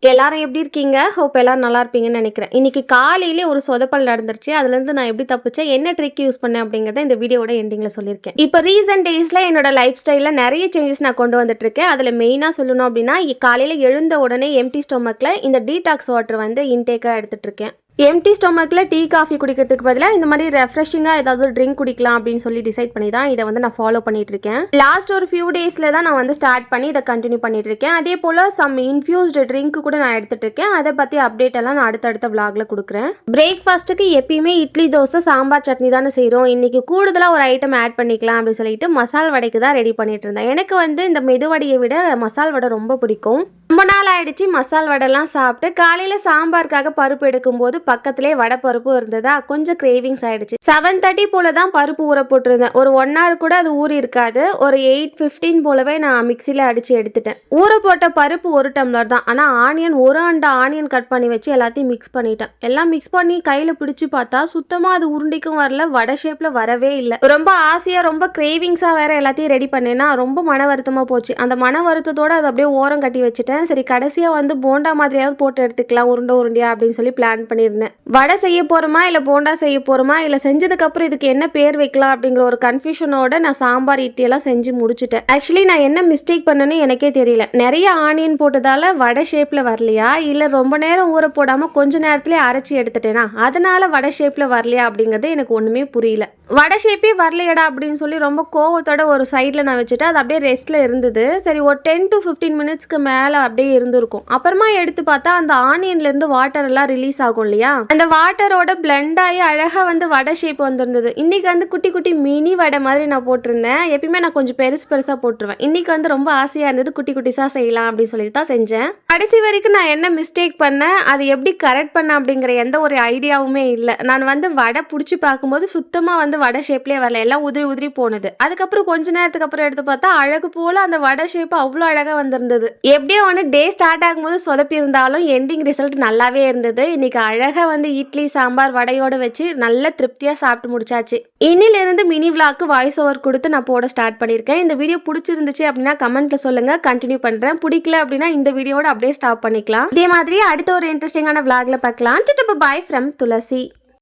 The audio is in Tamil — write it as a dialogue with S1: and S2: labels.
S1: எல்லாரும் எப்படி இருக்கீங்க? ஹோப் எல்லாரும் நல்லா இருப்பீங்கன்னு நினைக்கிறேன். இன்னைக்கு காலையிலே ஒரு சொதப்பல் நடந்துருச்சு. அதுலேருந்து நான் எப்படி தப்பிச்சேன், என்ன ட்ரிக் யூஸ் பண்ணேன் அப்படிங்கிறத இந்த வீடியோவோட எண்டிங்ல சொல்லியிருக்கேன். இப்போ ரீசென்ட் டேஸ்ல என்னோட லைஃப் ஸ்டைல்ல நிறைய சேஞ்சஸ் நான் கொண்டு வந்துட்டு இருக்கேன். அதில் மெயினாக சொல்லணும் அப்படின்னா, காலையில எழுந்த உடனே எம்டி ஸ்டொமக்ல இந்த டீடாக்ஸ் வாட்டர் வந்து இன்டேக்காக எடுத்துட்டு இருக்கேன். எம்டி ஸ்டொமக்கில் டீ காஃபி குடிக்கிறதுக்கு பதிலாக இந்த மாதிரி ரெஃப்ரெஷிங்காக ஏதாவது ட்ரிங்க் குடிக்கலாம் அப்படின்னு சொல்லி டிசைட் பண்ணி தான் இதை வந்து நான் ஃபாலோ பண்ணிட்டு இருக்கேன். லாஸ்ட் ஒரு ஃபியூ டேஸில் தான் நான் வந்து ஸ்டார்ட் பண்ணி இதை கண்டினியூ பண்ணிட்டு இருக்கேன். அதே போல் சம் இன்ஃபியூஸ்டு ட்ரிங்க் கூட நான் எடுத்துட்டு இருக்கேன். அதை பற்றி அப்டேட் எல்லாம் நான் அடுத்தடுத்த விளாக்ல கொடுக்குறேன். பிரேக்ஃபாஸ்ட்டுக்கு எப்பயுமே இட்லி, தோசை, சாம்பார், சட்னி தானே செய்கிறோம். இன்னைக்கு கூடுதலாக ஒரு ஐட்டம் ஆட் பண்ணிக்கலாம் அப்படின்னு சொல்லிட்டு மசால் வடைக்கு தான் ரெடி பண்ணிட்டு இருந்தேன். எனக்கு வந்து இந்த மெதுவடையை விட மசால் வடை ரொம்ப பிடிக்கும். ரொம்ப நாள் ஆயிடுச்சு மசால் வடைலாம் சாப்பிட்டு. காலையில் சாம்பாருக்காக பருப்பு எடுக்கும்போது பக்கத்திலே வடை பருப்பு இருந்ததா கொஞ்சம் கிரேவிங்ஸ் ஆயிடுச்சு. 7:30 போல தான் பருப்பு ஊற போட்டிருந்தேன். ஒரு 1 hour கூட அது ஊறி இருக்காது. ஒரு 8:15 போலவே நான் மிக்சியில் அடிச்சு எடுத்துட்டேன். ஊற போட்ட பருப்பு 1 டம்ளர் தான். ஆனால் ஆனியன் 1 அண்டா ஆனியன் கட் பண்ணி வச்சு எல்லாத்தையும் மிக்ஸ் பண்ணிட்டேன். எல்லாம் மிக்ஸ் பண்ணி கையில் பிடிச்சு பார்த்தா சுத்தமாக அது உருண்டிக்கும் வரல, வடை ஷேப்பில் வரவே இல்லை. ரொம்ப ஆசையாக ரொம்ப கிரேவிங்ஸாக வேற எல்லாத்தையும் ரெடி பண்ணேன்னா ரொம்ப மன வருத்தமாக போச்சு. அந்த மன வருத்தத்தோடு அதை அப்படியே ஓரம் கட்டி வச்சுட்டேன். சரி கடைசியாக வந்து போண்டா மாதிரியாவது போட்டு எடுத்துக்கலாம் உருண்டையா அப்படின்னு சொல்லி பிளான் பண்ணியிருந்தேன். வடை செய்ய போகிறோமா இல்லை போண்டா செய்ய போகிறோமா இல்லை செஞ்சதுக்கப்புறம் இதுக்கு என்ன பேர் வைக்கலாம் அப்படிங்கிற ஒரு கன்ஃபியூஷனோட நான் சாம்பார் இட்லி எல்லாம் செஞ்சு முடிச்சுட்டேன். ஆக்சுவலி நான் என்ன மிஸ்டேக் பண்ணேன்னு எனக்கே தெரியல. நிறைய ஆனியன் போட்டதால வடை ஷேப்பில் வரலையா இல்லை ரொம்ப நேரம் ஊற போடாமல் கொஞ்ச நேரத்துலேயே அரைச்சி எடுத்துட்டேனா அதனால வடை ஷேப்பில் வரலையா அப்படிங்கிறது எனக்கு ஒன்றுமே புரியல. வடை ஷேப்பே வரலையடா அப்படின்னு சொல்லி ரொம்ப கோவத்தோட ஒரு சைடில் நான் வச்சுட்டேன். அது அப்படியே ரெஸ்ட்டில் இருந்தது. சரி ஒரு 10 to 15 மினிட்ஸ்க்கு மேலே அப்படியே இருந்திருக்கும். அப்புறமா எடுத்து பார்த்தா அந்த ஆனியன்லேருந்து வாட்டர் எல்லாம் ரிலீஸ் ஆகும் இல்லையா, அந்த வாட்டரோட பிளெண்ட் ஆகி அழகாக வந்து வடை ஷேப் வந்திருந்தது. இன்னைக்கு வந்து குட்டி குட்டி மினி வடை மாதிரி நான் போட்டிருந்தேன். எப்பயுமே நான் கொஞ்சம் பெருசாக போட்டுருவேன். இன்னைக்கு வந்து ரொம்ப ஆசையாக இருந்தது, குட்டி குட்டிஸாக செய்யலாம் அப்படின்னு சொல்லி தான் செஞ்சேன். கடைசி வரைக்கும் நான் என்ன மிஸ்டேக் பண்ணேன், அது எப்படி கரெக்ட் பண்ண அப்படிங்கிற எந்த ஒரு ஐடியாவுமே இல்லை. நான் வந்து வடை பிடிச்சி பார்க்கும்போது சுத்தமாக வந்து வடை ஷேப்லேயே வரல, எல்லாம் உதிரி உதிரி போனது. அதுக்கப்புறம் கொஞ்ச நேரத்துக்கு அப்புறம் எடுத்து பார்த்தா அழகு போல அந்த வடை ஷேப் அவ்வளோ அழகாக வந்திருந்தது. எப்படியோ ஒன்று டே ஸ்டார்ட் ஆகும்போது சொதப்பி இருந்தாலும் எண்டிங் ரிசல்ட் நல்லாவே இருந்தது. இன்னைக்கு அழகாக வந்து இட்லி, சாம்பார், வடையோடு வச்சு நல்ல திருப்தியாக சாப்பிட்டு முடிச்சாச்சு. இன்னிலிருந்து மினி விளாக்கு வாய்ஸ் ஓவர் கொடுத்து நான் போட ஸ்டார்ட் பண்ணியிருக்கேன். இந்த வீடியோ பிடிச்சிருந்துச்சு அப்படின்னா கமெண்ட்ல சொல்லுங்க, கண்டினியூ பண்றேன். பிடிக்கல அப்படின்னா இந்த வீடியோட அப்படியே ஸ்டாப் பண்ணிக்கலாம். இதே மாதிரி அடுத்த ஒரு இன்ட்ரெஸ்டிங்கான விளாக்ல பார்க்கலாம். Bye from Thulasi.